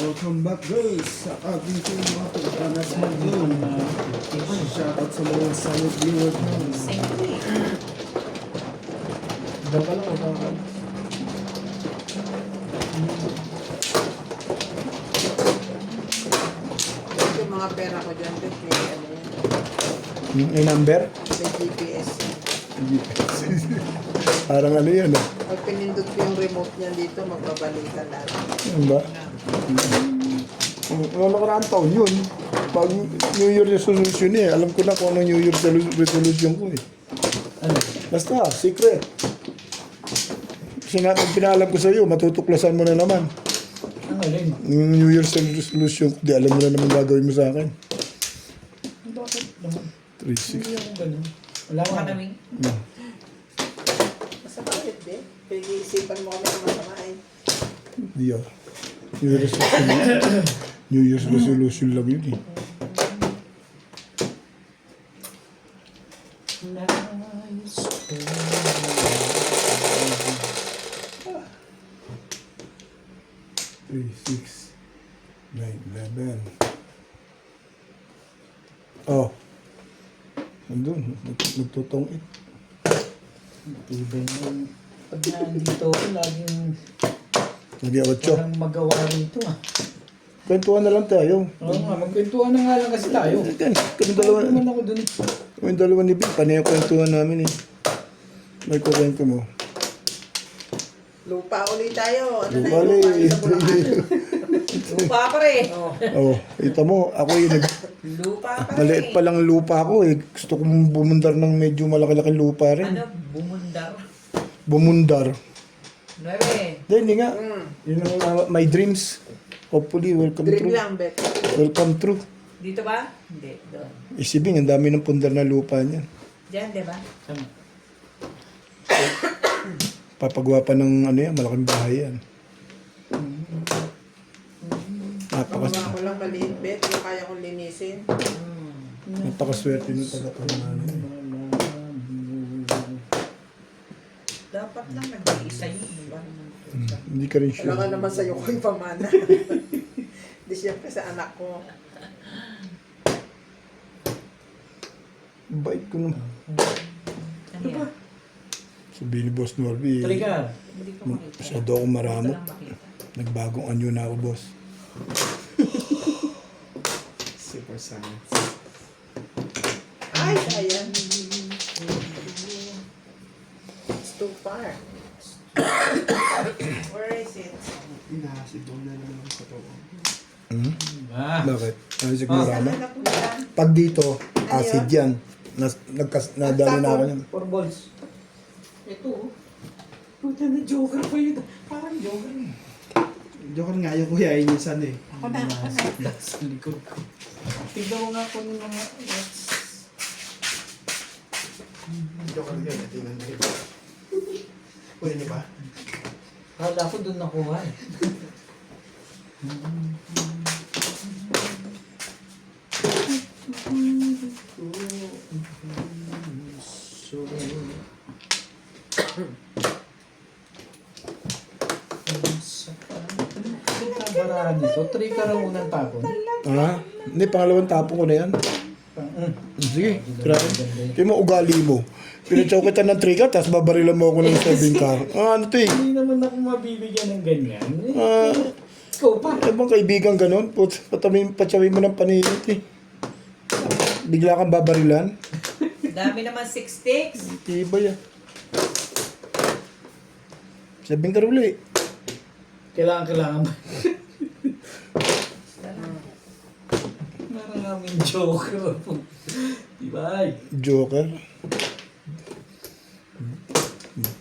Welcome back guys sa ating mga pagkanas ngayon. Shoutout sa mga silent viewers namin. Daw ka lang o daw ka? Yung mga pera ko dyan, may ano yan, May number? may GPS. Parang ano yun ah. Pag pinindot ko yung remote niyan dito, magbabalikan natin. Ano ba? Ano nakaraan taon yun? Pag New Year resolution eh. Alam ko na kung ano New Year resolution ko eh. Ano? Basta, secret. Kasi nga, pag pinalam ko sa iyo, matutuklasan mo na naman. Ang alin? Yung New Year's resolution, di alam mo na naman gagawin mo sa akin. Bakit naman? 3-6. Hindi ako ganun. Wala ka namin. Masama ulit din. Pag-iisipan mo kami ng masama eh. Di ah. New Year's resolution. New Year's resolution lang yun eh. Nice. 3, 6, 9, 11. Oh. Nandun. Nagtutong-it. Tibay mo. Pag nandito ako, laging Hindi ako tso. walang magawa rito ah. Kwentuhan na lang tayo. Oo nga, magkwentuhan na nga lang kasi tayo. Kami dalawa. Bakit naman ako dun? Kami dalawa ni Bill. Panay kwentuhan namin eh. May kukwento mo. Lupa ulit tayo. Ano na Lupa yung lupa ulit. sa Bulacan? Lupa pa rin. Oh, kita mo, ako yung Lupa pa rin. maliit pa lang lupa ko eh. Gusto kong bumundar ng medyo malaki-laki lupa rin. Ano? Bumundar? Bumundar. 9. Hindi nga. Yun ang my dreams. Hopefully, welcome Dream true. lang, Bet. Welcome true. Dito ba? Hindi. Doon. Isipin, ang dami ng pundar na lupa niyan. Diyan, di ba? Ano? Papagawa pa ng ano yan, malaking bahay yan. Napakas Pagawa ko lang maliit, Bet. Yung kaya kong linisin. napakaswerte nung taga-pamana yun. Dapat lang nag-iisa yun. Di ba? Hindi ka rin Wala sure. ka naman sa'yo ko yung pamana. Hindi siyempre sa anak ko. Bait ko naman. Ano yan? Sabihin ni Boss Norby, Trigger. Hindi ko makita. masyado akong maramot. Hindi ko lang makita. Nagbagong anyo na ako, boss. Super science. Ay, ayan. It's too far. Where is it? Inahasibong na naman ako sa to. Hmm? Ah. Bakit? Ano siguro Saan na? na napunta? Pag dito, acid yan. Nadali na ako yan. 4 balls. Ito oh. Puta na joker pa yun. Parang joker eh. Joker nga yung kuya yun yung sana eh. Ako na, ako na. Sa likod ko. Tignan mo nga kung mga... Joker nga, natingnan na ito. Kuya niyo ba? Kala ko doon nakuha eh. So, barahan dito. 3 ka raw unang tapon. Ha? Hindi, pangalawang tapon ko na yan. Sige, try. Kaya mo ugali mo. Pinatsaw kita ng trigger, tapos babarilan mo ako ng 7 car. Ano to eh? Hindi naman ako mabibigyan ng ganyan. Ah, Ikaw pa. bang kaibigan ganon? Patsawin mo ng panilit eh. Bigla kang babarilan. Dami naman 6 sticks. Iba yan. 7 car uli. Kailangan ba? Maraming joker. Diba? Joker.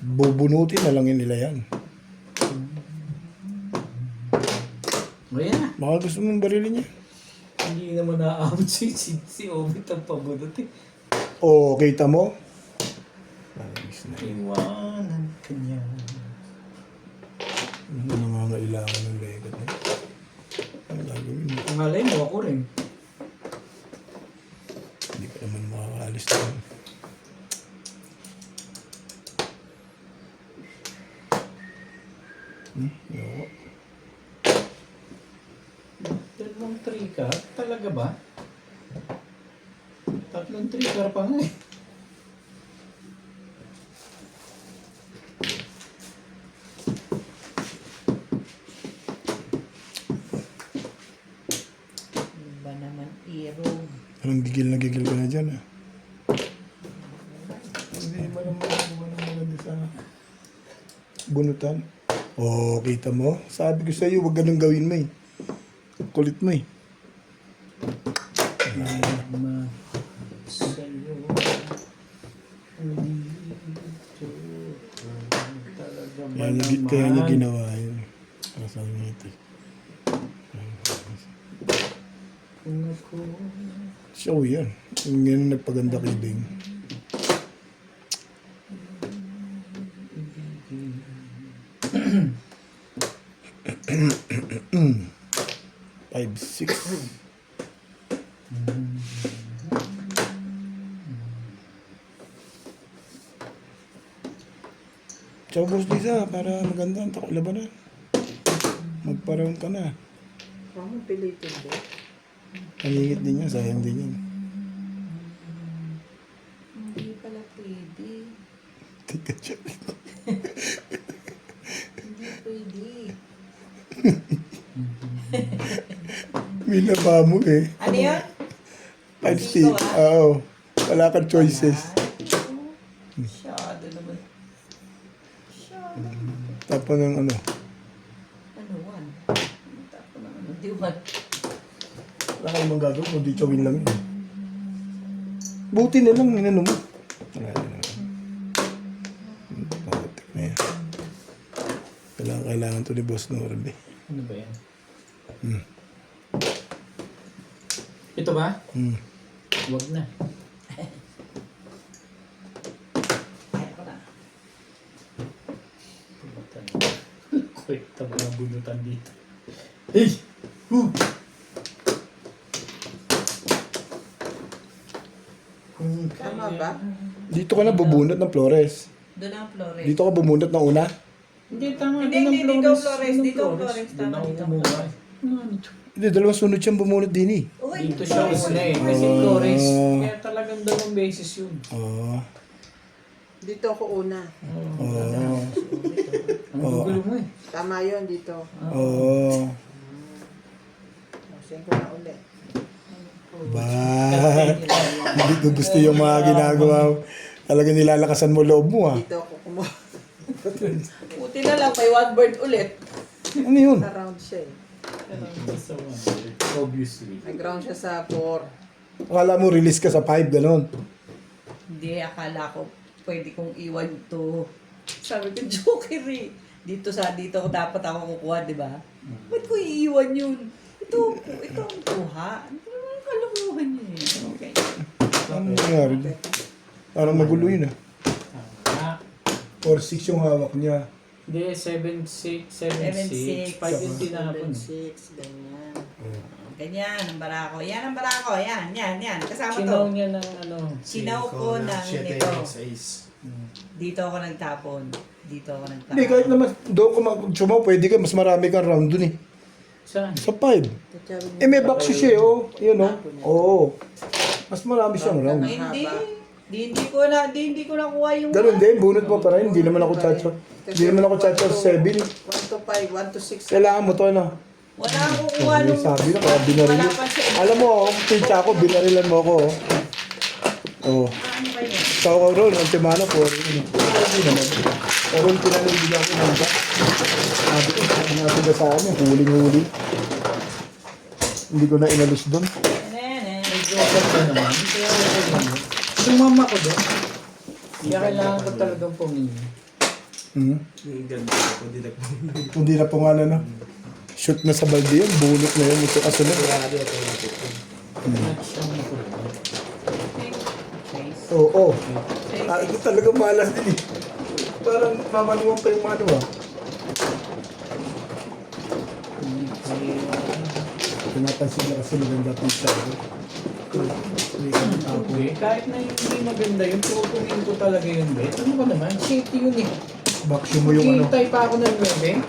Bubunutin na lang yun nila yan. Ayan na. Baka gusto mong barilin niya. Hindi naman naaabot si Obit ang pabunot eh. Oo, kita mo? Ayos na. Iwanan ka niya. Nangangailangan ng legat na. Ano gagawin mo? Ang alay mo ako rin. Hindi ka naman makakaalis na. Ayoko. Tatlong trigger? Talaga ba? Tatlong trigger pa nga eh. Iba naman, iro. Parang gigil ka na dyan ah. Hindi mo naman maganda sa bunutan. Oh, kita mo? Sabi ko sa'yo, huwag ganun gawin mo eh. Kulit mo eh. Ma sa'yo talaga ba Kaya niya naman? ginawa yun. Para sa ngiti. Kung ako Show yan. Yung yan ang nagpaganda kay Bing. Five, six. Tsaka boss Lisa, para maganda ang labanan. Magparoon ka na. Huwag mong pilitin din. Paningit din yan, sayang din yan. Hindi pala pwede. Tika siya. Hindi pwede. Minaba mo eh. Ano yun? Five Siko, stick. Oo. Wala kang choices. Masyado naman. Masyado. Tapos ng ano. Ano, one? Tapo ng ano, di one. Wala kang ibang gagawin, kundi chawin lang yun. Buti na lang, inano mo. Wala na. Pakutik na yan. Kailangan to ni Boss Norby. ano ba yan? Hmm. Ito ba? Hmm. Huwag na. Kaya ko na. Bunutan. Quick, tama na bunutan dito. Hey! Woo! Tama ba? Dito ka na bubunot ng Flores. Doon ang Flores. Dito ka bumunot ng una. Hindi, tama. Hindi, Doon ang hindi, dito ang Flores. Flores, Doon ang dito ang Flores, Doon tama, ako dito ang kumuha. Flores. Ano ito? Hindi, dalawang sunod siyang bumunot din eh. Uy, Dito siya una eh. Kasi Oh. Flores. Kaya talagang dalawang beses yun. Oo. Dito ako una. Oo. Ang gugulo mo eh. Tama yun dito. Oo. Send ko na ulit. Ba, hindi ko gusto yung mga ginagawa. Talagang nilalakasan mo loob mo ah. Dito ako kumuha. Buti na lang, may one bird ulit. Ano yun? Around siya eh. Sa one. Obviously. Nag-round siya sa 4. Akala mo release ka sa 5, ganon. Hindi, akala ko pwede kong iwan to. Sabi ko, joker eh. Dito ko dapat ako kukuha, di ba? Ba't ko iiwan yun? Ito ang kuha. Ito ang kalokohan niya eh. Okay. Ano nangyari? Parang magulo yun ah. Ah, 4-6 yung hawak niya. hindi, 7-6. 7-6. 5 yung tinapon. 6, ganyan. Ganyan, ang barako. Yan ang barako. Yan. Kasama Sinaw to. niya ng ano. Sinaw ko ng nito. Size. Dito ako nagtapon. Hindi, kahit naman doon ka mag-sumaw, pwede ka, mas marami kang round dun eh. Saan? Sa 5. Eh may bakso siya oh. Yun oh. Oo. Mas marami siyang round. Hindi. Hindi ko nakuha yung... Ganun din, bunot mo pa rin. Hindi naman ako chacho. Hindi naman ako chacho 7. 1 to 5, 1 to 6. Kailangan mo to ano. Wala akong kuha May nung... sabi na kaya binaril. Wala pa siya. Alam mo, pincha ako, binarilan mo ako. Oh. Ano kayo? Ikaw ka ron, ang timano po. Hindi naman. Pero yung pinanilin ako ng ba? Sabi ko, natin ka sa amin, huling-huli. Hindi ko na inalis doon. Joker ka naman. Kaya okay lang yun. Sumama ko doon. Kaya kailangan ko talagang pumili. Hmm? Yung ganda ko, hindi na po. Hindi na po nga na. Shoot na sa balde yun, bunot na yun. Ito kasunod. Grabe ako na po. Siyang ako. Oo. Ito talaga malas din eh. Parang mamaluwang pa yung ano ah. Pinapansin na kasi maganda po siya. Okay, kahit na hindi maganda yun, tutunin ko talaga yun, bet. Ano ba naman? Shitty yun eh. Baksyo mo yung ano. Hintay pa ako ng 9.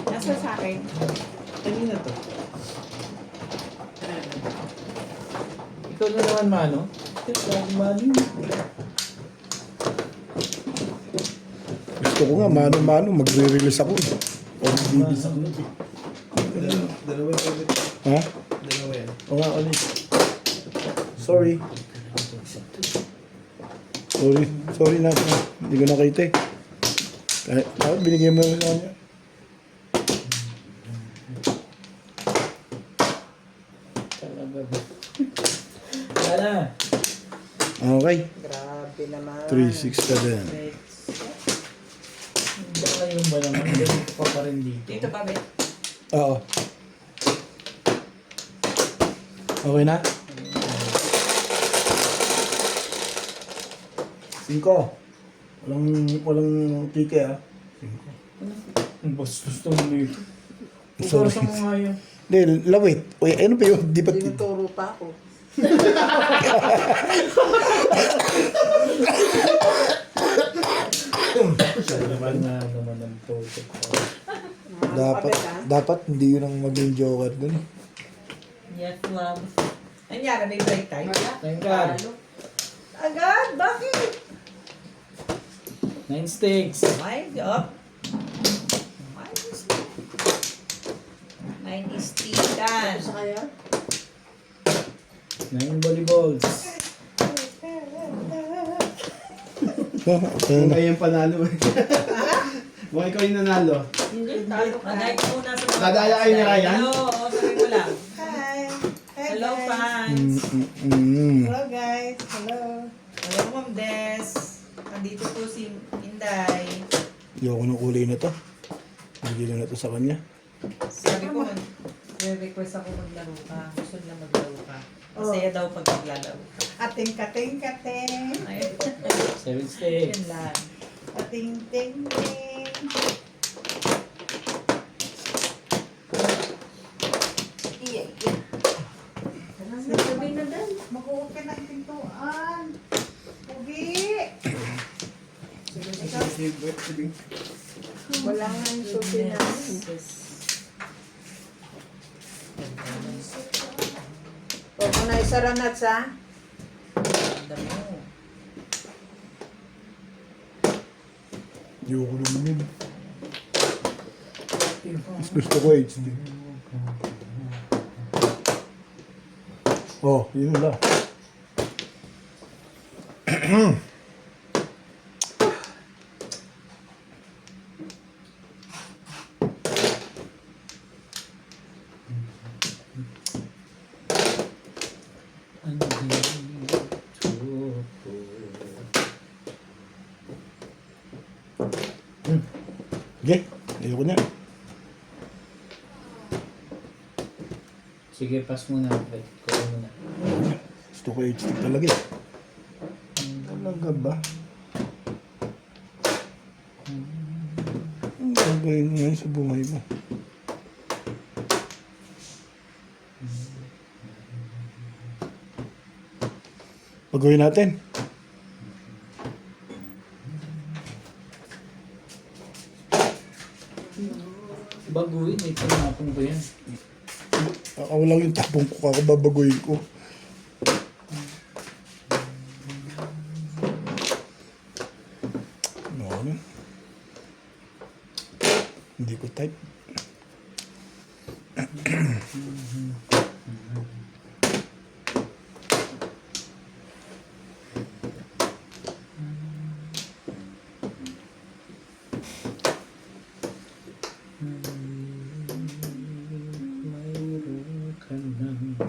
Nasa sa akin akin. Kanina to. Ikaw na naman, Mano. Mano. Gusto ko nga, mano-mano, magre-release ako. O, bibis ako. Dalawa yan ulit. Ha? Dalawa yan. O nga, ulit. Sorry. Sorry na. Hindi ko nakita eh. Bakit binigay mo naman niya? Talaga ba? Wala. Okay. Grabe naman. 3-6 ka din. Baka yung ba naman? Ganito pa rin dito. Dito pa, Bet. Oo. Okay na? 5. Walang tike ah. Ang bastos to mo dito. Sorry. Sorry. Mo nga yun. Hindi, lawit. Uy, ano pa yun? Di ba? Tinuturo pa ako. Naman na naman ang toto. Dapat hindi yun ang maging joker dun. Yes, ma'am. Nangyari, may break time. Thank God. Talo. Agad? Bakit? 9 sticks. My job. Mine is tikan. Sa kaya? 9 volleyballs. Kung kayo yung panalo eh. Kung ikaw yung nanalo. Hindi, talo ka. Dahil ko muna sa mga Dadaya kayo ni Ryan? Hello, sabi mo lang. Hi. Hi Hello, guys. fans. Hello guys. Hello. Hello, Ma'am Des. Nandito po si Inday. Ayoko ng kulay na to. Bigyan na to sa kanya. Sabi ko, request ako maglaro ka. Gusto nila maglaro ka. Masaya daw pag maglalaro ka. Ating kating kating. Ayun. 7 sticks. Yun lang. Ating ting ting. Iya, iya. Sabi na dan. Mag-open na yung pintuan. Ubi. Wala nga yung susi namin. Huwag mo na isara na sa. Ang dami mo. Ayoko naman yun. Mas gusto ko HD. Oh, yun lang. Okay, ayoko na. Sige, pass muna. Ko muna. Gusto ko HD talaga eh. Talaga ba? Ang gagawin mo ngayon sa buhay mo? Pagawin natin. Baguhin, may tinapong ko yan. Ako lang yung tapong ko, ako babaguhin ko. Ano? Hindi ko type. Mayroon ka ng...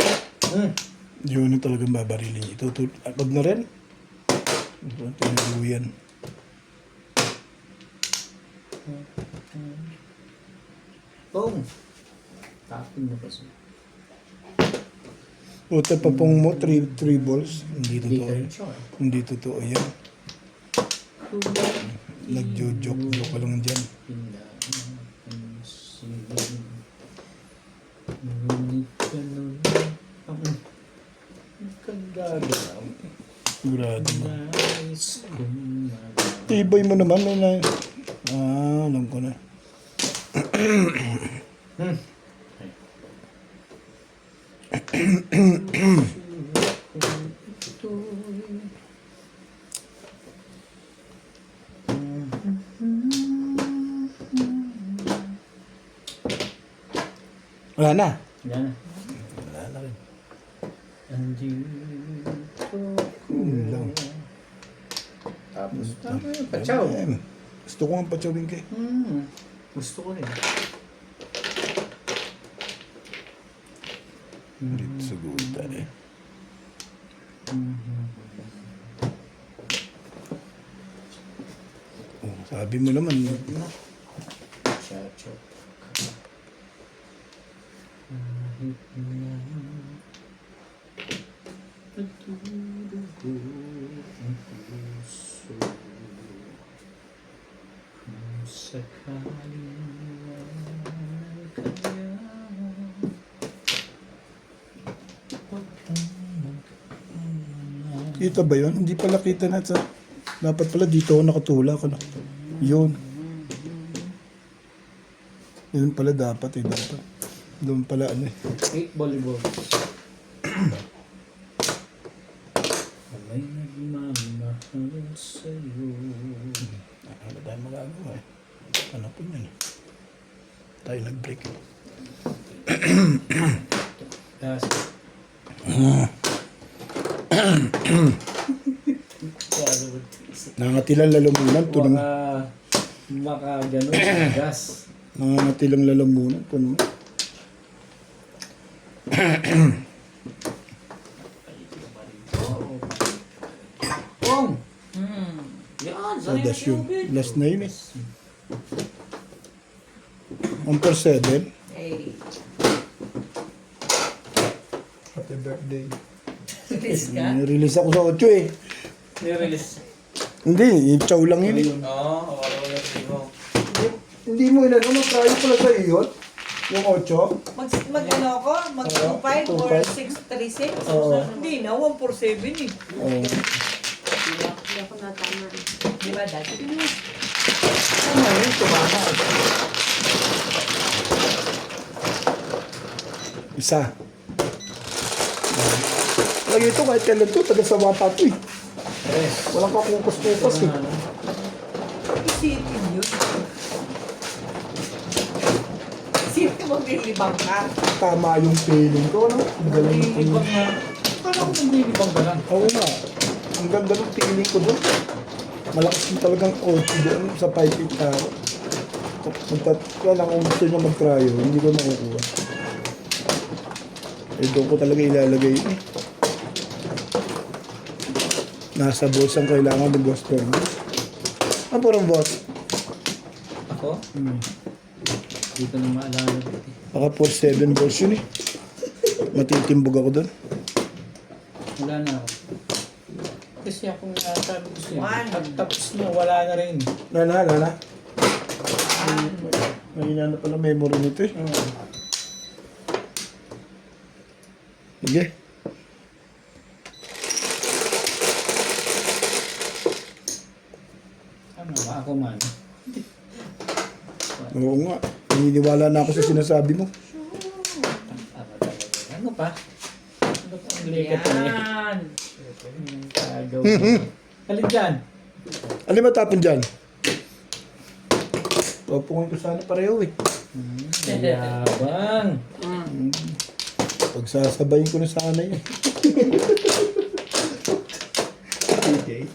Yun na talagang babarilin niya. Ito, wag na rin. Ito, tinuluyan. Boom! Tapin mo kasi. Puta pa pong mo, 3 balls. Hindi Hindi totoo ka yan. sure. Hindi totoo yan. Nagjo-joke ka lang dyan. Ngunit ka nun ang kagagaw. Sigurado mo. Nais kong magawa. Tibay mo naman. May na... alam ko na. Hmm. Wala na. Yan na. Wala na rin. Andito Yun lang. Tapos, pachaw. Gusto ko ang patsawin kay. Gusto ko rin. Dito sa gulta eh. Oh, sabi mo naman. Chacho. Kahit na nagdudugo ang puso, kung sakaling kaya Kita ba yun? Hindi pala kita na sa... Dapat pala dito ako nakatulak. Ano? Yun. Yun pala dapat eh. Dapat. Doon pala ano eh. 8 volleyball. May nagmamahal sa'yo. Ano tayo magagawa eh. Ano po yan eh. Tayo nag-break eh. Tapos, Nangangatilang lalamunan. Ito naman. maka ganun, gas. Nangangatilang lalamunan. Ito naman. Pong! Yan, So that's yun. Last na yun eh. 1/7. Hey, Happy birthday. please ka. Release ako sa 8 eh. Nirelease. Hindi, chow lang yun eh. Oo, akala ko lang mo. Hindi mo inano, mag-try pala sa iyo. Yung 8. Mag-ano ako? Mag-25 or 636? Oo. Hindi na, 147 eh. Oo. Hindi ako natama. Di ba dati? Ano yun, tumama. Isa. Lagi ito, kahit kailan ito, taga sa wata ito eh. Yes. Walang kakukus-kukus eh. Isipin yun. Isipin mo bilibang ka. Tama yung feeling ko, no? Ang galing ko. Nilibang nga. Akala ko nilibang ba lang? Oo nga. Ang ganda ng feeling ko doon. Malakas yung talagang OT doon sa 5-8 taro. Kaya lang kung gusto nyo mag-cryo, hindi ko makukuha. Eh doon ko talaga ilalagay yun eh. Nasa boss ang kailangan ng boss permit. Ano po rin boss? Ako? Hindi ko na maalala. Baka 4-7 balls yun eh. Matitimbog ako doon. Wala na ako. Kasi ako sabi ko siya. One. Pagtapos na, wala na rin. Lala. Mahina na pala memory nito eh. Sige. Ano ba ako man? Oo nga. Naniniwala na ako sa sinasabi mo. Ano talaga? Ano pa? Ano pa ang likat na yan? Yan. Tagaw. Halid dyan. Alin matapon dyan? Papungin ko sana pareho eh. Yabang. Pagsasabayin ko na sana yun. Okay.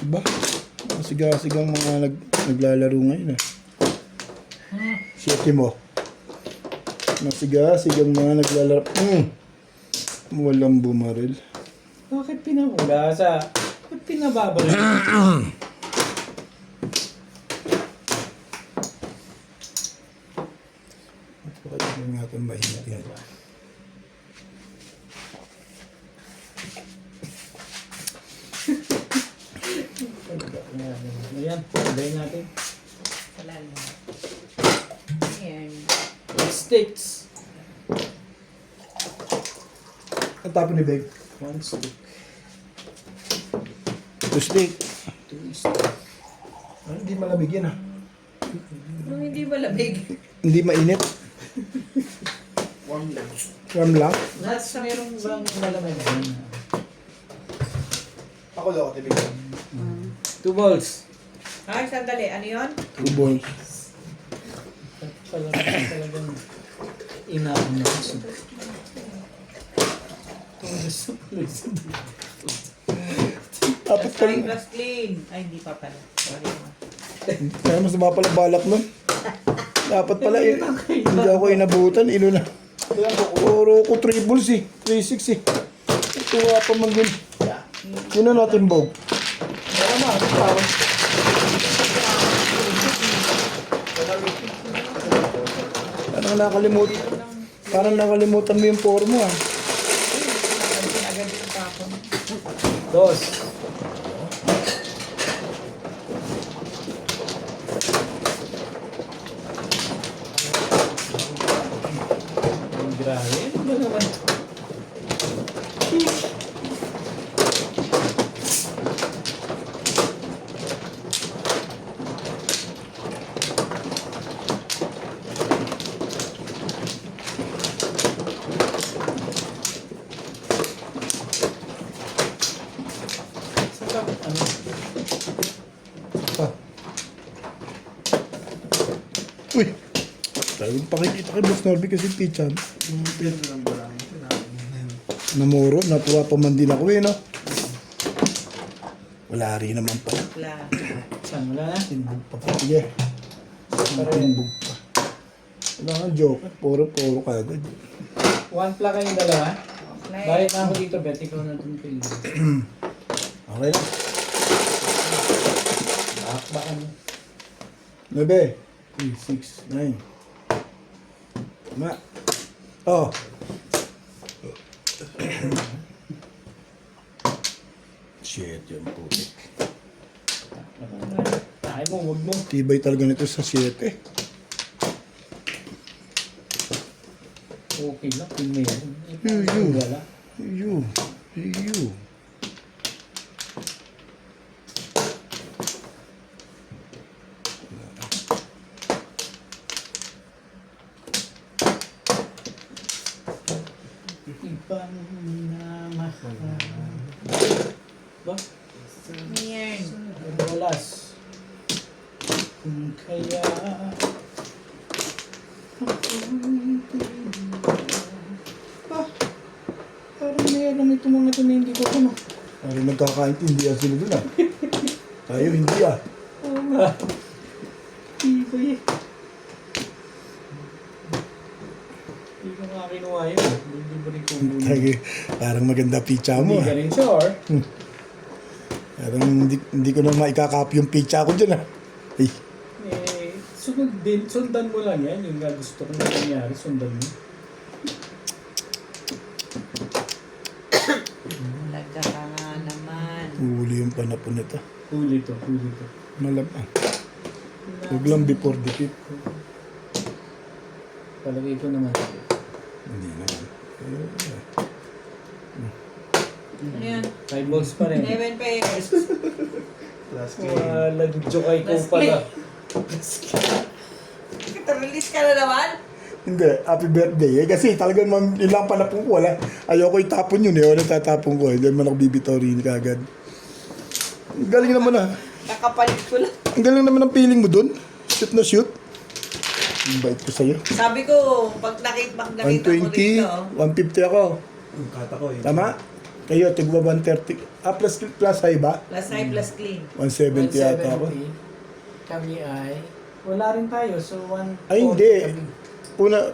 Ba? Siga-sigang mga naglalaro ngayon ah. Siyete mo. Masiga-sigang mga naglalaro. Walang bumaril. Bakit pinamulasa? Bakit pinababalik? Bakit hindi natin mainit yan? Ayan, pagay natin. Wala na. Ayan. Sticks. Ang tapon ni Beg. One stick. Tuesday. Two stick. Hindi malamig yan ah. Nung hindi malamig. Hindi mainit. Warm lang. Warm lang. Nasa merong bang malamig dyan? Ako daw ako tibigyan. 2 balls. Ay, sandali. Ano yun? 2 balls. Talagang inaano na gusto. Dapat Plus 5 pala. plus clean. Ay, hindi pa pala. Sorry. Kaya mas pala balak nun. Dapat pala, hindi ako inabutan. Ino na. Puro ko 3 balls eh. 3-6 eh. Tuwa pa man din. Sino natin, Bob? Parang nakalimutan mo yung form mo ah. Agad yung tapon. 2. Grabe. Ano ba naman ito? Ano? Ah. Uy! Talagang pakikita kay Boss Norby kasi pichan. Namuro, natuwa pa man din ako eh, no? Wala rin naman pala. Wala. Saan? Wala na? Timbog pa pa. Sige. Timbog pa. Wala nga joke. Puro kagad. 1 pla kayong dalawa? Play. Bakit na ako dito, Bet? Ikaw na dun kayo. Okay lang. Bakbakan mo. 9, 3, 6, 9. Tama. Oh. Shit, yun putik. Ay mo, huwag mo. Tibay talaga nito sa 7. Okay lang, kung meron. Wala. You. Ibang namahal. Ba? Yan. Walas. Kung kaya... Parang meron itong mga ito na hindi ko ano. Parang nagkakaintindihan sila dun ah. Tayo hindi ah. Oo nga. Ibay. Hindi ko nga kinuha yun. Hindi ba rin kumuha? Lagi, parang maganda pizza mo Hindi ka ah. rin sure. Parang hindi ko na maikakopy yung pizza ko dyan ah. Ay, Sunod din. Sundan mo lang yan. Yung nga gusto ko na nangyari. Sundan mo. Talaga ka nga naman. huli yung panapon nito. Huli to. Malabang. Huwag lang before the tip. Palagay ko naman. Hindi naman. Ano yan? 5 balls pa rin. 11 pairs. Last game. Wala, jokay ko Last pala. Release ka na naman? Hindi, happy birthday. Eh, kasi talagang ilang panapon ko, wala. Ayoko itapon yun eh. Wala tatapon ko. Hindi naman ako bibitaw rin kagad. Ang galing naman ah. Kakapalit ko lang. Ang galing naman ang feeling mo dun. Shoot na shoot. Ang bait ko sa'yo. Sabi ko, pag nakita ko 120, rito, 150 ako. Yung kata ko eh. Tama? Kayo, tigwa 130. Ah, plus high ba? plus high plus clean. 170 yata ako. Kami ay... Wala rin tayo. So, 1... Ay, hindi.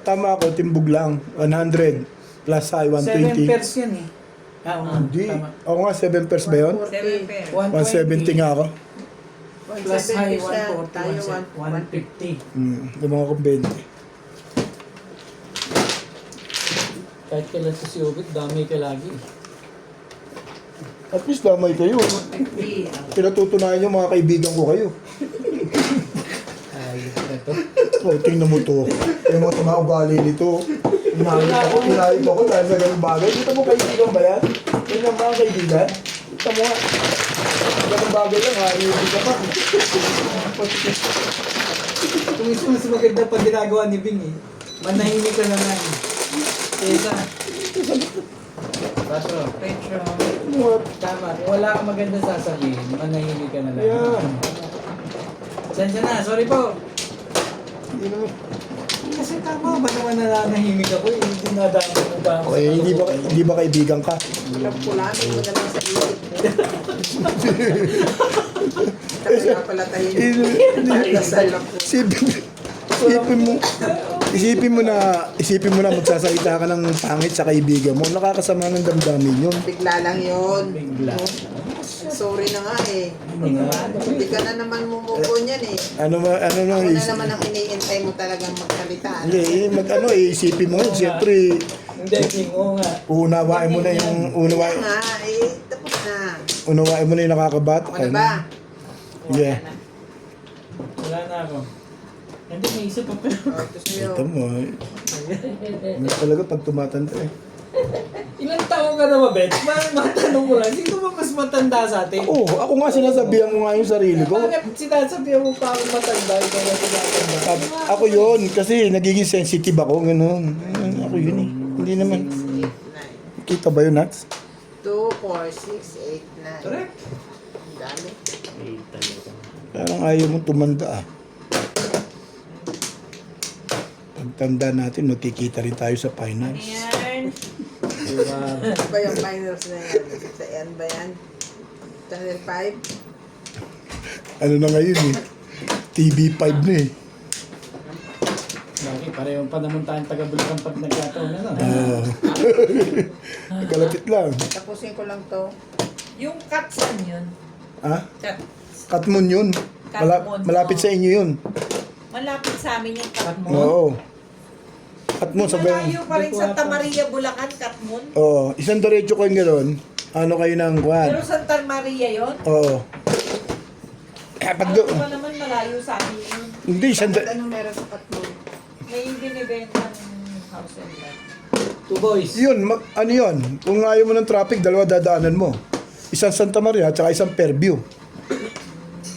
Tama ako, timbog lang. 100 plus high, 7 120. pairs yan eh. Hindi. Tama. Ako nga, 7 pairs ba yun? 7 pairs. 170 nga ako. Plus high, 170 tayo, 140, 150. Yung mga kong 20. Kahit kailan sa si Obit, dami ka lagi. At least damay kayo. 50. Pinatutunayan yung mga kaibigan ko kayo. Ayos na to. Oh, tingnan mo to. Yung mga mga ugali nito. Inayot ako dahil sa ganung bagay. Dito mo kaibigan ba yan? Yan ang mga kaibigan. Ito mo nga. Ganang bagay lang ha. Iibig ka pa. Kung ito mas maganda pa ginagawa ni Bing eh. Manahimik ka naman. Teka. Patro. Petro. Tama. Kung wala kang maganda sasabihin, manahimik ka na lang. Yeah. Sensya na. Sorry po. Hindi naman. Kasi tama ba naman nananahimik ako eh. Hindi nadama mo ba ako. Okay, hindi ba kaibigan ka? Pulamin mo na lang sa isip mo. Kaya pala tayo dasal lang po. Isipin mo na magsasalita ka ng pangit sa kaibigan mo. Nakakasama ng damdamin yun. Bigla lang yun. Bigla. Sorry na nga eh. Hindi ka na naman mumukon yan eh. Ano Ako na naman ang iniintay mo talagang magsalita. Hindi, isipin mo yun. Siyempre, Hindi, Bing. Oo nga. unawain mo na yung Kaya nga eh, tapos na. unawain mo na yung nakakabata. Ano ba? Yeah. Wala na ako. Hindi, may isip pa pero. Oh, tapos yun. Ito mo. Ano talaga pag tumatanda eh. Ilang taon ka na ba, Bet? Matanong ko lang, sino ba mas matanda sa atin? Oo, ako nga sinasabihan ko nga yung sarili ko. Bakit sinasabihan mo pa ako matanda, ikaw na tumatanda? Ako yun, kasi nagiging sensitive ako, gano'n. Ako yun eh. Hindi naman. 8, 9. Kita ba yun, Nats? 2, 4, 6, 8, 9. Correct. Ang dami. Parang ayaw mo tumanda ah. Pagtanda natin, makikita rin tayo sa finals. Ayan. Diba? Ano ba yung finals na yan? Sa yan ba yan? Channel 5? Ano na ngayon eh? TV5 na eh. Lagi, parehong pa naman tayong taga-Bulacan pag nagkataon na. Kalapit lang. Tapusin ko lang to. Yung katsan yun. Ha? Kat. Katmon yun. Katmon, Malapit oo. sa inyo yun. Malapit sa amin yung Katmon. Oo. Katmon sa Malayo pa rin Santa Maria, Bulacan, Katmon. Oo. Isang diretso ko yung gano'n. Ano kayo ng kwan? Pero Santa Maria yon. Oo. Pag Ano do... ba naman malayo sa amin yun? Hindi, isang... Bakit anong meron sa Katmon? May binibentang house and lot. Two boys. Yun, ano yun? Kung ayaw mo ng traffic, dalawa dadaanan mo. Isang Santa Maria at saka isang Fairview.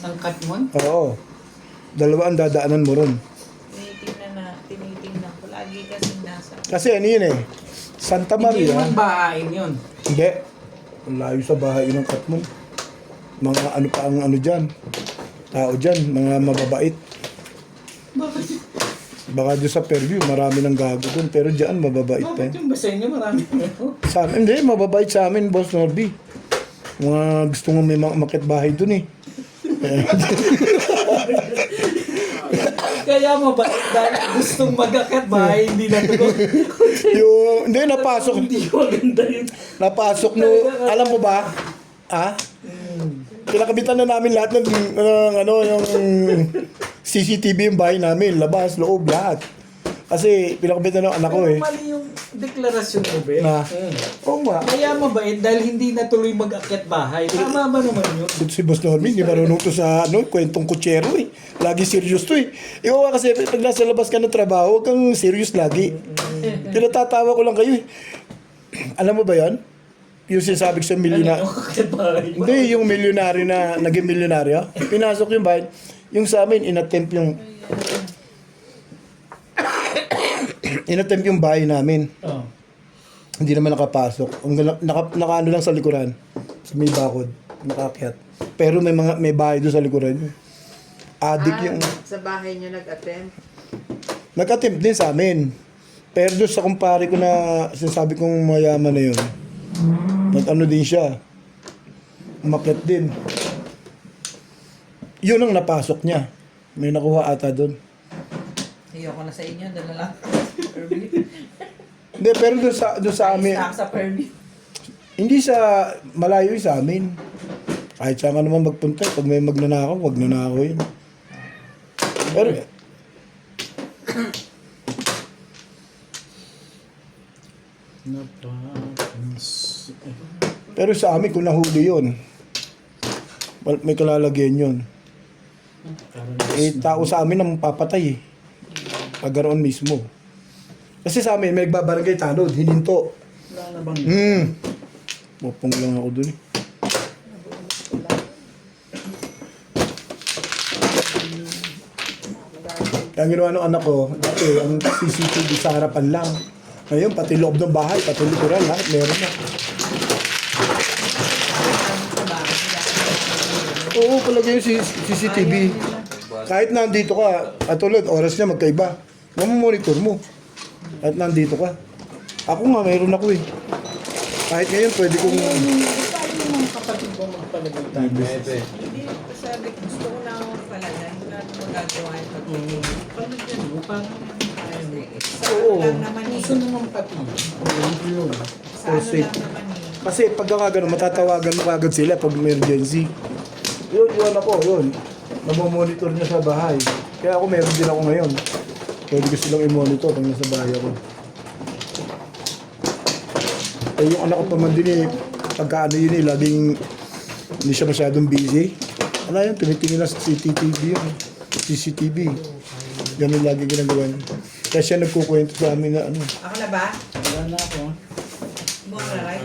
Ang Katmon? Oo. Dalawa ang dadaanan mo ron. Tinitingnan ko. Lagi kasi nasa. Kasi ano yun eh. Santa Hindi Maria. naman bahain yun. Hindi. Ang layo sa bahay ng Katmon. Mga ano pa ang ano dyan. Tao dyan. Mga mababait. Bakit? Baka doon sa Fairview, marami ng gago doon. Pero dyan, mababait pa Bakit yun. yung basahin niyo marami Sa amin, hindi. Mababait sa amin, Boss Norby. Mga gusto mo may makit bahay doon eh. Kaya mabait dahil gustong mag-akat bahay, hindi natuloy. Yung, hindi, napasok. Hindi maganda yun. Napasok no, alam mo ba? Ah? Pinakabitan na namin lahat ng ano, yung CCTV yung bahay namin, labas, loob, lahat. Kasi pinakabitan ng anak ko Pero eh. mali yung deklarasyon mo, be. Na? Oo nga. Kaya mabait dahil hindi natuloy mag-akyat bahay. Tama ba naman yun? Dito si Boss Norby, hindi marunong to sa ano, kwentong kutsero eh. Lagi serious to eh. Ikaw nga kasi pag nasa labas ka ng trabaho, huwag kang serious lagi. Tinatatawa ko lang kayo eh. Alam mo ba yan? Yung sinasabi ko sa milyonaryo. Akyat bahay. Hindi, yung milyonaryo na naging milyonaryo. Pinasok yung bahay. Yung sa amin, inattempt yung bahay namin. Oh. Hindi naman nakapasok. Nakaano lang sa likuran. Sa may bakod. Nakakyat. Pero may bahay doon sa likuran. Adik yung... Sa bahay niyo nag-attempt? Nag-attempt din sa amin. Pero doon sa kumpare ko na sinasabi kong mayaman na yun, nag-ano din siya. Umakyat din. Yun ang napasok niya. May nakuha ata doon. Ayoko na sa inyo. Dala lang. Hindi, pero doon sa amin, Sa Perby. hindi sa malayo yun sa amin. Kahit saan ka naman magpunta, pag may magnanakaw, wag nanakaw yun. Pero, pero sa amin, kung nahuli yun, may kalalagyan yun. Eh, tao sa amin ang papatay eh. Pagkaroon mismo. Kasi sa amin, may nagbabarangay tanod, hininto. Wala na bang... Mapong lang ako dun eh. Ang ginawa ng anak ko, dati ang CCTV sa harapan lang. Ngayon, pati loob ng bahay, pati likuran, lahat meron na. Oo, palagay yung CCTV. Kahit nandito ka, at tulad, oras niya magkaiba. Mamamonitor mo. At nandito ka. Ako nga, mayroon ako eh. Kahit ngayon, pwede kong... Paano yung mga kapatid ko magpalagay tayo? Hindi, sabi ko, gusto ko na akong palagay. Wala nang magagawa yung pag-ibig. Palagyan mo, parang Sa Oo. ano lang naman eh. gusto naman pati. Yun. Sa ano lang naman eh. Kasi pagka nga ganun, matatawagan mo agad sila pag may emergency. Yun ako, yun. Namomonitor niya sa bahay. Kaya ako meron din ako ngayon. Pwede ko silang i-monitor pag nasa bahay ako. Eh yung anak ko pa man din eh, pagka ano yun eh, laging hindi siya masyadong busy. Ano yun, tumitingin na sa CCTV yun. CCTV. Ganun lagi ginagawa niya. Kaya siya nagkukwento sa amin na ano. Ako na ba? Wala na ako. Mo na right?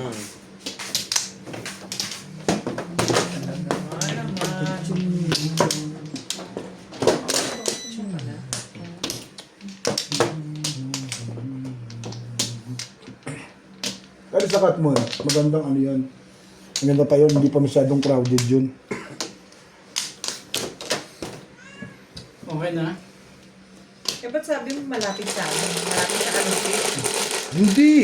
Pero sa Katmon, magandang ano yun. Maganda pa yun, hindi pa masyadong crowded yun. Okay na? Eh, ba't sabi mo malapit sa amin? Malapit sa Kalupit? Hindi.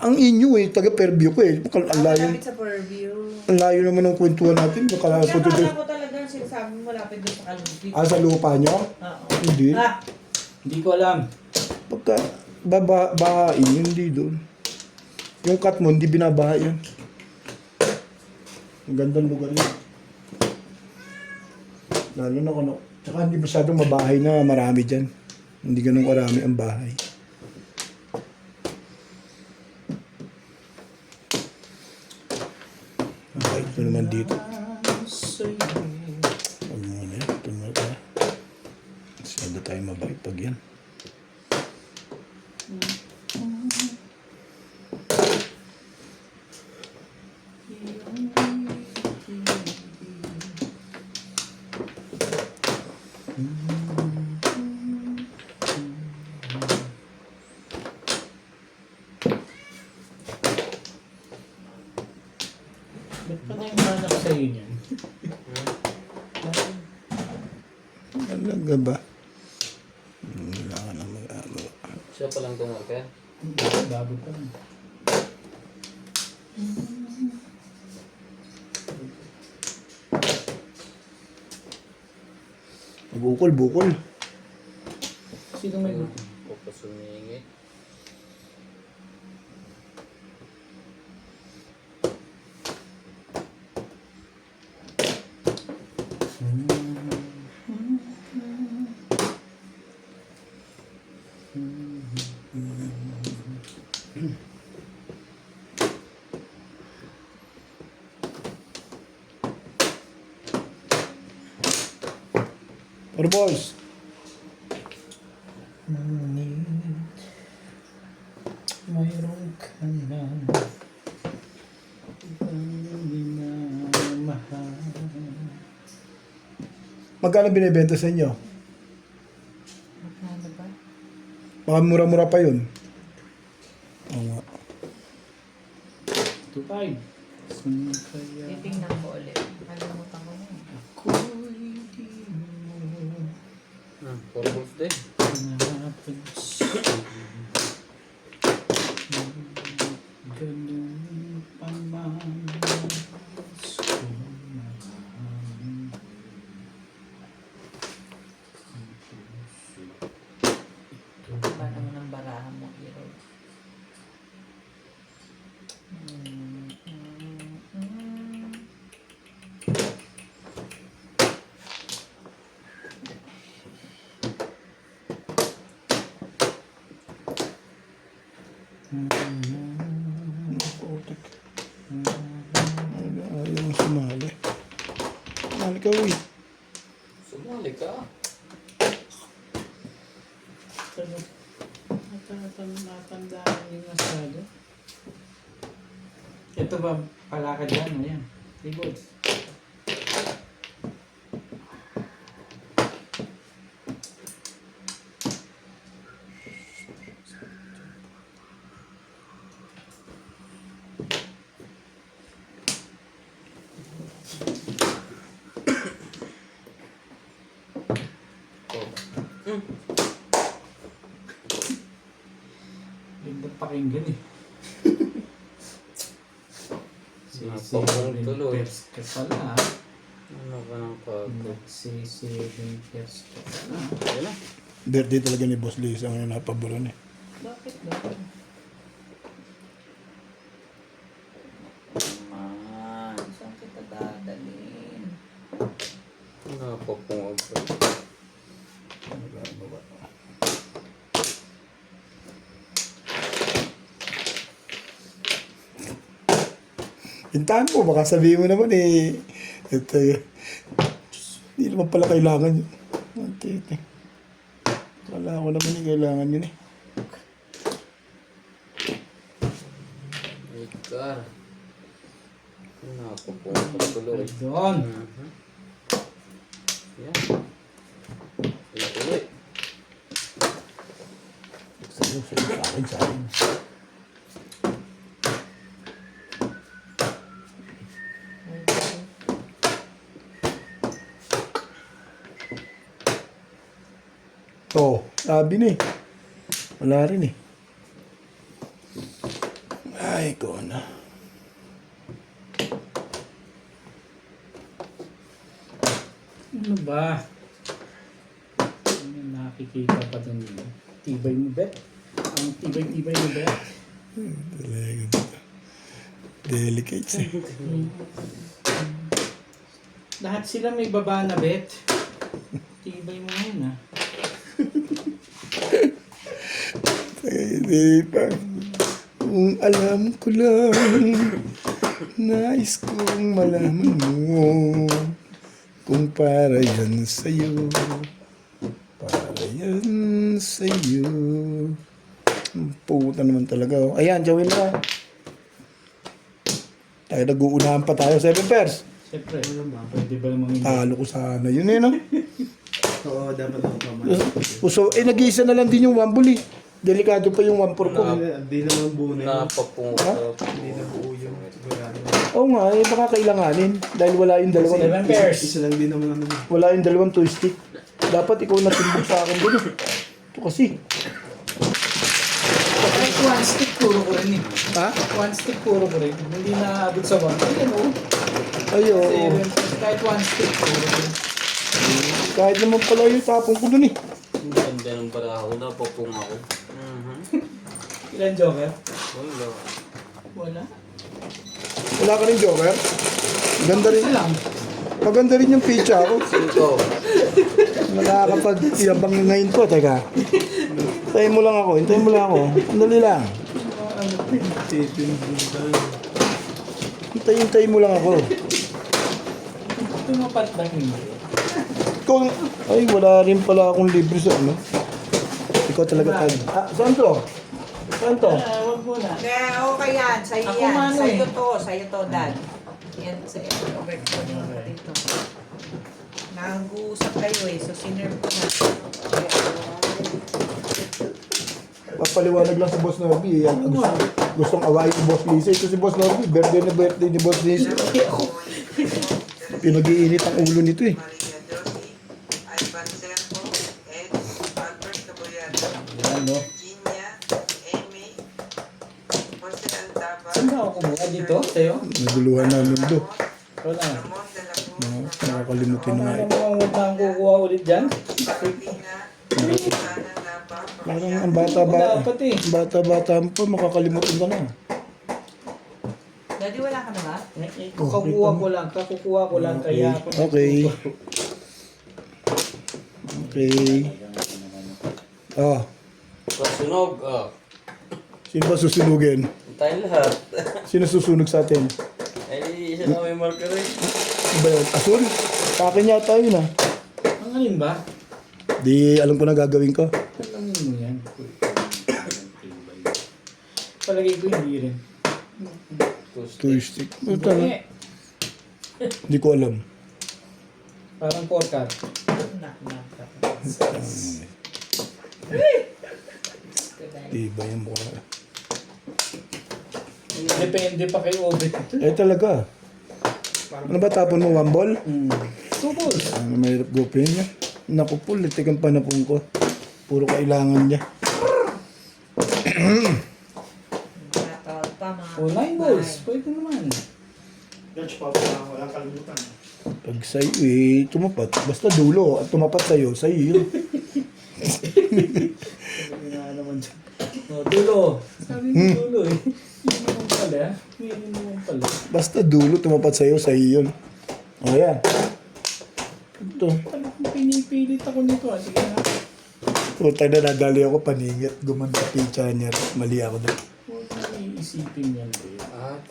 Ang inyo eh, taga Fairview ko eh. Ang layo, Malapit sa Purview. ang layo naman ng kwentuhan natin. Baka Kaya punta akala ko talaga sinasabi mo malapit doon sa Kalupit. sa lupa nyo? Oo. Hindi. Ah, Hindi ko alam. Pagka bahain, hindi doon. Yung Katmon, hindi binabaha yan. Ang gandang lugar yun. Lalo na kung tsaka hindi masyadong mabahay na marami dyan. Hindi ganun karami ang bahay. Okay, ito naman dito. Huwag muna yan. Ito muna tayo. Masyado tayo mabait pag yan. Ba't pa na yung anak sa'yo niyan? Talaga ba? Wala ka na mag-agawa. Siya palang tumagal. Bago pa lang. Bukol. Sino may gusto? Papasumingi. Or boys. Mayroon ka na ibang minamahal. Magkano binibenta sa inyo? ano ba? Baka mura-mura pa yun. Oo nga. 2.5. Saan kaya Titingnan ko ulit. Kalimutan ko na. ako'y di mo Puro birthday. napansin? Ganun pa man gusto mahal. Ba naman ang barahan mo, hero? Putik. Ayaw mo sumali. Sumali ka, uy. Sumali ka. Natandaan yung masyado. Ito ba, palakad yan, ayan. Tribbles. Ganda pakinggan eh. Napakong tuloy. Ka pala. Ano ba ng pagod? 7 years ka pala. Ayun na. Birthday talaga ni Boss Lisa ngayon napaboran eh. Bakit ba? Man, saan kita dadalhin? Napakong agad. Hintahan mo, baka sabihin mo naman eh. Ito hindi naman pala kailangan yun. Ante. Wala ko naman eh, kailangan yun eh. Ikar. Napakong tuloy. Doon. Yan. Tuloy. Sa akin. Oh, sabi na eh. Wala rin eh. Ay, ko na. Ano ba? Ano nakikita pa doon yun? Tibay mo bet? Ang tibay-tibay mo bet? Talaga. Delicates eh. Lahat sila may baba na bet. Tibay mo yun ah. Hindi pa. Kung alam ko lang, nais kong malaman mo. Kung para yan sa'yo, para yan sa'yo. Puta naman talaga. Oh. Ayan, Jawin na. Tayo nag-uunahan pa tayo. 7 pairs. Siyempre, pwede ba namang hindi? Talo ko sana. Yun eh, no? Oo, dapat ako pamain. So, nag-iisa na lang din yung wambuli. Delikado pa yung 1-4 ko. Hindi naman buo na yun. Napakong Hindi na buo yun. Sigurado. Oo nga, eh, baka kailanganin. Dahil wala yung dalawang... 7 pairs. Isa lang din naman ano. Wala yung dalawang twist stick. Dapat ikaw natimbog sa akin doon. Ito kasi. Kahit one stick, puro ko rin eh. Ha? One stick, puro ko rin. Hindi na abot sa one. Ayan o. Ayo. 7 pairs. Kahit one stick, puro ko rin. Kahit naman pala yung tapong ko doon eh. Ang ganda ng paraho. Napakong ako. Ilan joker? Wala. Wala. Wala ka rin joker? Ganda rin. Isa lang. Maganda rin yung pizza ko. Cinco. Nakakapag-iyabang ngayon ko. Teka. Hintayin mo lang ako. Andali lang. Hintayin mo lang ako. Tumapat lang hindi. Ikaw, ay wala rin pala akong libre sa ano. Ikaw talaga tayo. Ah, saan to? Saan to? Wag mo na. Okay yan, sa'yo Ako yan. mano Sa'yo to, Dad. Yan, sa'yo. Over ko dito. Nag-uusap kayo eh, so sinerve ko na. Papaliwanag lang sa Boss Norby. Yan, gustong awayin ni Boss Lisa. Ito si Boss Norby. Birthday ni Boss Lisa. Pinag-iinit ang ulo nito eh. Ivan Serpo, Ed, Albert Caboyado, Yan no. Ginia, Amy, Jose Aldaba, Saan ba ako kumuha dito? Sa'yo? Naguluhan namin do. Wala. Ramon de la Cruz, Nakakalimutin na nga Ano eh. mo ang huwag na akong kukuha ulit dyan? Carolina, Sana Napa, Parang ang bata-bata. Dapat eh. Bata-bata mo pa, makakalimutan ka na. Daddy, wala ka na ba? Kakukuha ko lang kaya ako. Okay. Okay. Oh, Pasunog. sino ba susunugin? Tayo lahat. Sino susunog sa atin? Ay, isa na may marker eh. Ano ba yun? Asul? Sa akin yata yun ah. Ang alin ba? Di alam ko na gagawin ko. Alamin mo yan. Palagay ko hindi rin. Twist stick. Puta na. Hindi. Hindi ko alam. Parang 4 card. Diba yung mukha. Depende pa kay Obet ito. Eh talaga. Ano ba tapon mo? 1 ball? Mm. 2 balls. Ano mahirap gupin niya? Naku po, litik ang panapon ko. Puro kailangan niya. Natawag pa mga. O 9 balls. Pwede naman. Dutch pa pa, walang kalimutan. Pag sa'yo eh, tumapat. Basta dulo. At tumapat sa'yo, sa'yo yun. Sabi nga naman dyan. O, dulo. Sabi mo dulo eh. Yun naman pala. Yun naman pala. Basta dulo, tumapat sa'yo, sa'yo yun. O yan. Ito. Talagang pinipilit ako nito ah. Sige na. Puta na nadali ako paningit. Gumanda picha niya. Mali ako doon. Huwag na iisipin yan. At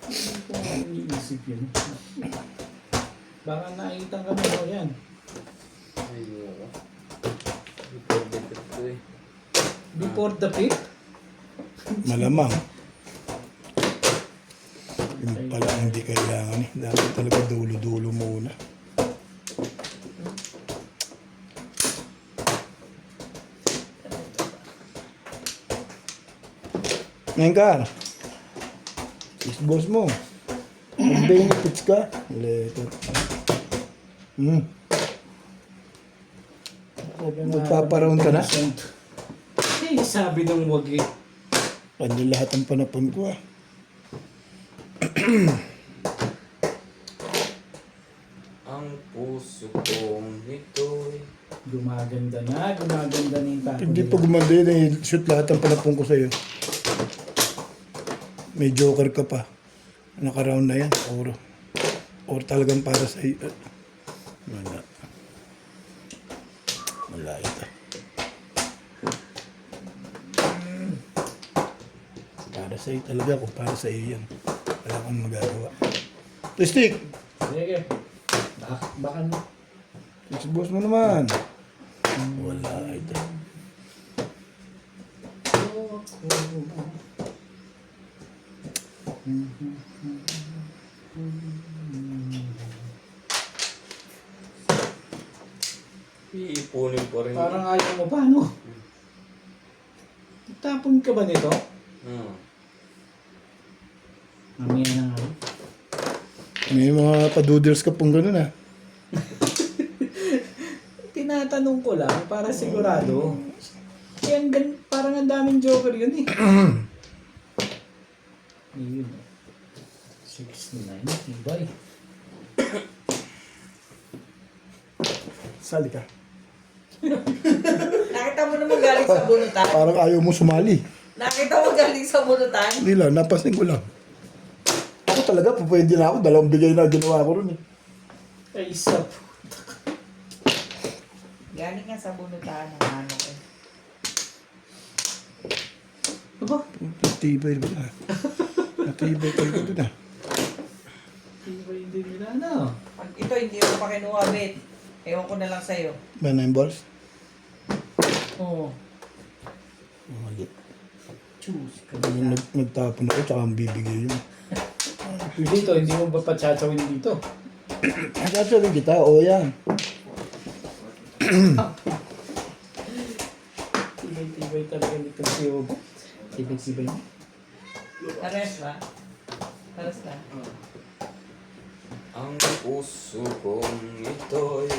Hindi ko nga iniisip yun. Baka nakikita ka na mo yan. ayoko. Ipagdikit ko eh. Before the pit? Malamang. Yun pala ang hindi kailangan eh. Dapat talaga dulo-dulo muna. Ngayon ka. Is boss mo. Ang benefits ka. Leto. Magpaparoon ka na? Eh, sabi ng wag eh. Ano lahat ang panapon ko ah. Ang puso kong ito'y Gumaganda na yung tapo. Hindi pa gumanda yun eh. Shoot lahat ang panapon ko sa'yo. May joker ka pa. Naka-round na yan. Or talagang para sa iyo. Wala. Wala ito. Para sa iyo talaga kung para sa iyo yan. Wala kang magagawa. Stick! Sige. Baka na. Sa boss mo naman. Wala ito. iipunin ko rin. Parang ayaw mo pa, no? Tapon ka ba nito? Mamaya na nga. May mga paduders ka pong ganun ah. Tinatanong ko lang para sigurado. Yan, parang ang daming joker yun eh. Ayun. 6-9. Ibay. Sali ka. Nakita mo naman galing sa bunutan? Parang ayaw mo sumali. Nakita mo galing sa bunutan? Hindi lang, napasin ko lang. Ako talaga, pupwede na ako. 2 bigay na ginawa ko ron eh. Ay, isa po. Galing nga sa bunutan ng ano eh. Aba? Matibay ba na? Matibay talaga doon ah. Ibay din nila na. Pag ito hindi mo pa kinuha, Bet. Ewan ko na lang sa'yo. Ba 9 balls? Oo. Mali. Choose ka. Yung nagtapon ako, tsaka ang bibigay yun. Dito, hindi mo ba patsachawin dito? Sasabihin kita, o yan. Tibay-tibay talaga nito si Hugo. Tibay-tibay niya. Pares ba? Pares ba? Ang puso kong ito'y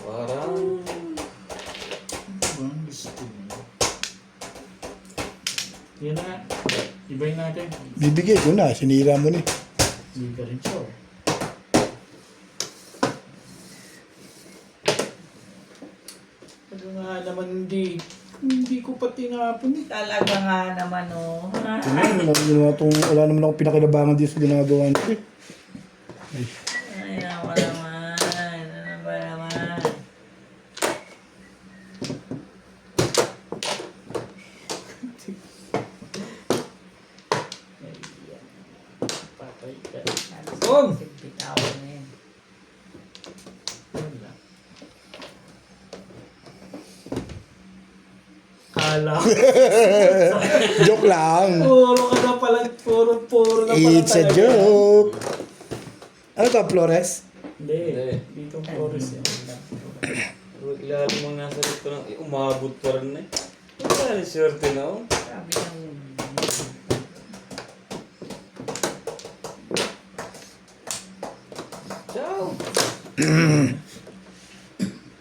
parang Ang gusto mo. Yan na. Ibay natin. Bibigay ko na, sinira mo na eh. Hindi ka rin siya. Ano nga naman hindi ko pa tinapon eh. Talaga nga naman oh. Wala naman akong pinakinabangan dito sa ginagawa nito eh. Ay, ako naman. Ano ba naman? Patay ka. Oh! Bitawan na yun. Wala. Kala ko. Joke lang. Oo, ka na pala, puro na pala It's a talaga. joke. Ano to, Flores? Hindi, Hindi. dito Flores yan. Ilalim mo nasa rito lang, umabot pa rin eh. Wala, swerte na oh. Sabi ng... Ciao!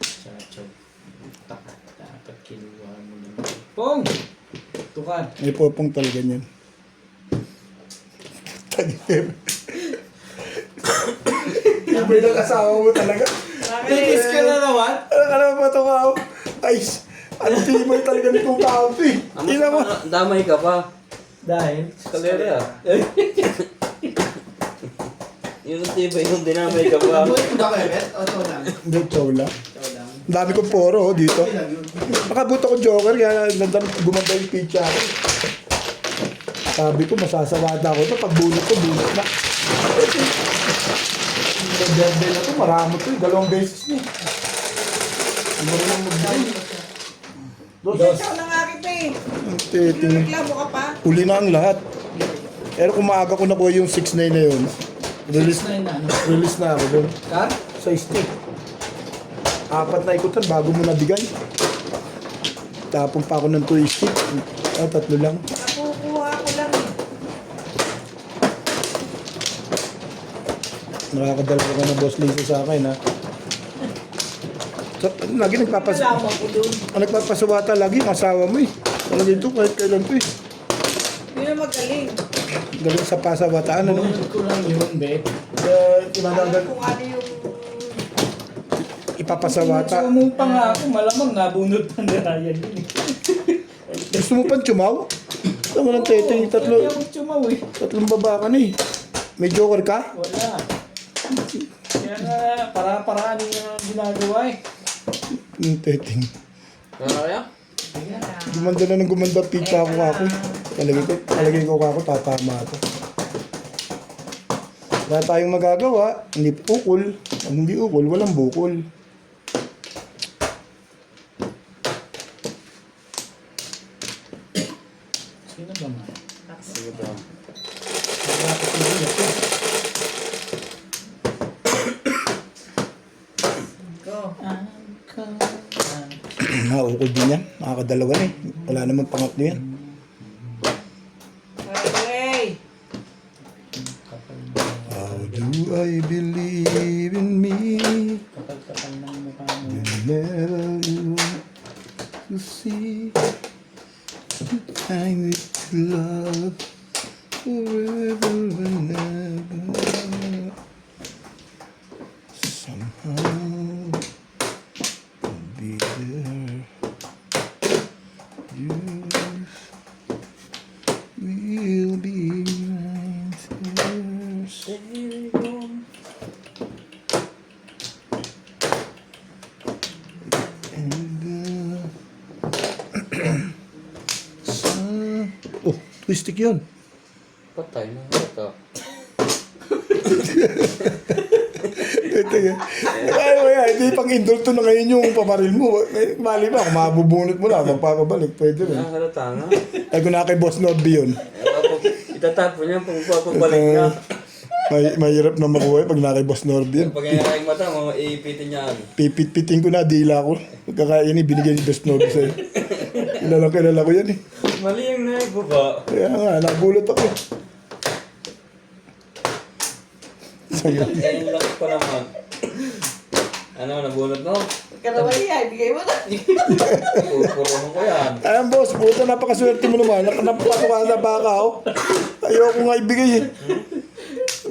Chachaw. Dapat kinuha mo naman. Pong! Tukan. May popong talaga niyan. Tagim. Iba yung asawa mo talaga. Titis ka na naman? Ano ka naman ba ito ka? Ay, ang tibay talaga nitong tao eh. Ina mo. Damay ka pa. Dahil? Kalera. Yun ang tibay yung dinamay ka pa. Buhay ko ba kayo, Bet? O, ito lang. Hindi, chola. Ito lang. Ang dami kong poro oh, dito. Okay lang yun. Makabuto ko joker, kaya gumanda yung pizza ako. Sabi ko, masasawata ko ito. Pag bunot ko, bunot na. Yung berde na ito, maramot ito. Dalawang beses niya. Hindi mo naman magbigay. Ikaw na nga kita eh. Ang titing. Reklamo ka pa. Huli na ang lahat. Pero kung maaga ko nakuha yung 6-9 na yun, release Na ano? release na ako doon. Car? Sa stick. 4 na ikutan bago mo nabigay. Tapon pa ako ng 2 stick. 3 lang. Nakukuha ko lang eh. Nakakadalawa ka na boss Lisa sa akin ha. So, lagi Nalaman ko dun. nagpapasawata lagi ang asawa mo eh. Ano dito kahit kailan to eh. Yun ang magaling. Galing sa pasawataan ano. Bunod ko lang yun, be. Alam Tinadagan kung ano yung... ipapasawata. Sumumpa nga ako, malamang nabunod pa na Ryan yun eh. Gusto mo pang chumaw? Alam mo ng teteng, Hindi ako chumaw eh. tatlong baba ka na eh. May joker ka? Wala. Kaya nga, para-paraan yung ginagawa eh. Yung teteng. Ano kaya? Gumanda na ng gumanda pizza ako ako. Talagay ko ako, tatama ako. Wala tayong magagawa. Hindi ukol. Pag hindi ukol, walang bukol. Sino ba man? Sige ba? Dapat hindi ito. Go. Ukol din yan. Nakakadalawa na eh. Wala naman pangatlo yan. Okay. How do I believe in me? Kapal-kapal ng mukha mo. Never you to see time with love forever and ever. Somehow I'll be there. You will be mine first. Oh, twistic yun. Patay na ito. Ito yan. Ay, hindi pang indulto na ngayon yung pamaril mo. Mali ba, kung mabubunot mo na, magpapabalik, pwede rin. Nakakalata nga. Ay, kung na kay Boss Norby yun, Itatapon niya pag papabalik niya. mahirap na makuha pag na kay Boss Norby yun. Pag nangyayang mata, iipitin niya. Pipit-piting ko na, dila ko. Pagkakain binigay ni Boss Norby sa'yo. Kilala ko yan eh. Mali yung naibaba. Kaya nga, nagulot ako. Sayang. Ayun lang pa naman. Ano, nabunod mo? Kalaway yan, bigay mo na. Pupurunong ko yan. Ayan boss, puta napakaswerte mo naman. Napapasok ka sa baka oh. Ayoko nga ibigay eh.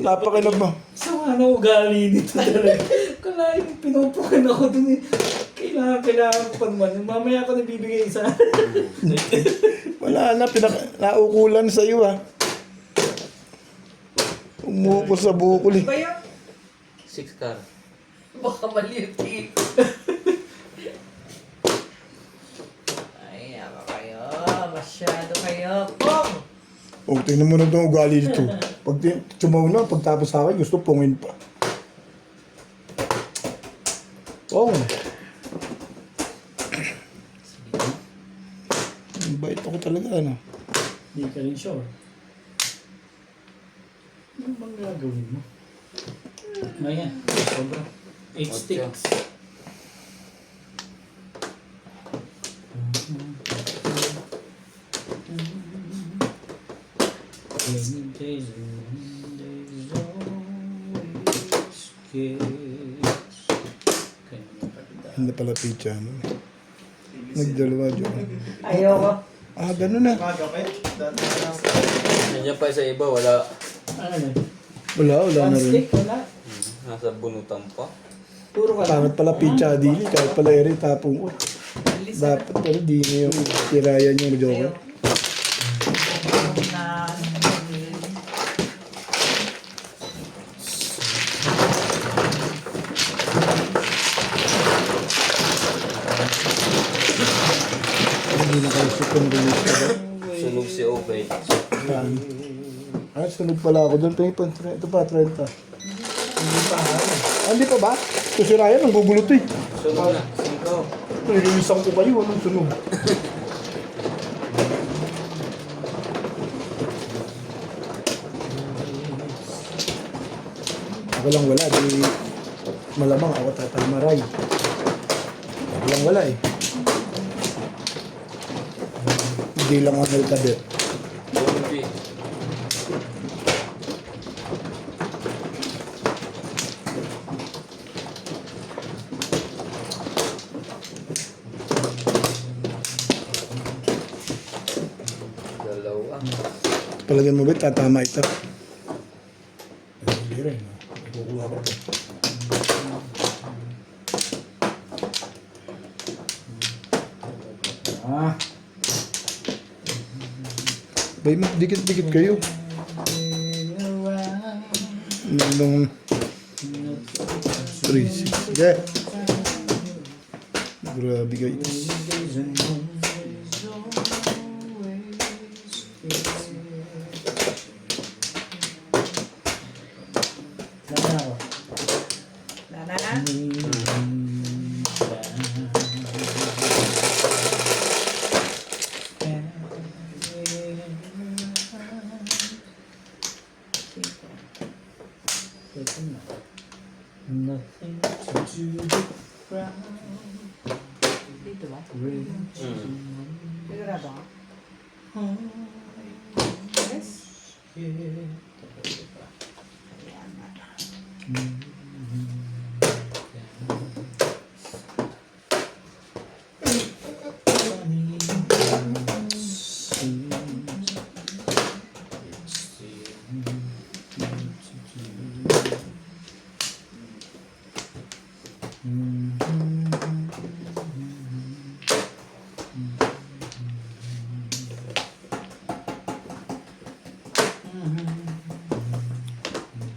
Napakinab mo. Sama na ugali nito talaga. Kalahin, pinupukan ako dun eh. Kailangan ko pa naman. Mamaya ako nabibigay isa. Wala na, naukulan sa iyo ah. Umuko sa bukol eh. Ba yun? 6 car. Baka mali yung tip. Ay, ako kayo. Masyado kayo. Pong! O, tingnan mo na itong ugali dito. Pag tumaw na, pagtapos sa akin, gusto pungin pa. Oh. Bait ako talaga, ano. Hindi ka rin sure. bang gagawin mo? Ayan, sobra. 8 sticks. Hindi pala pizza. Ano? Nagdalawa dyan. Ayoko. Ah, ganun na. Umaga pa yun. Dati na lang. Nandiyan pa sa iba, wala. Ano? Wala na One rin. stick, wala. Nasa bunutan pa. Puro ka lang. Pangat pala pizza, dili. Kahit pala eri, tapong ko. Alis Dapat pala di na yung tirayan yung joker. na. Hindi na kayo second release ka ba? Sunog si Obey. Saan? Ah, sunog pala ako doon. Ito pa, 30. Hindi pa ano. Ah, hindi pa ba? Ito si Ryan, ang gugulo to eh. Sunog na. 5. Nililisan ko kayo, anong sunog? Ako lang wala, di malamang ako tatamaray. Ako lang wala eh. Hindi lang ang nagkabit. Zombie. Dalawa. Palagyan mo ba, tatama ito. Hindi rin. Kukuha ko. Ah. Bay, dikit-dikit kayo. Nung 3-6. Yeah. Grabe guys. Sana ako. Nana na? Nothing to do but cry. Dito ba? Hmm. Sigurado ka? Yes? Ayan na. Mm.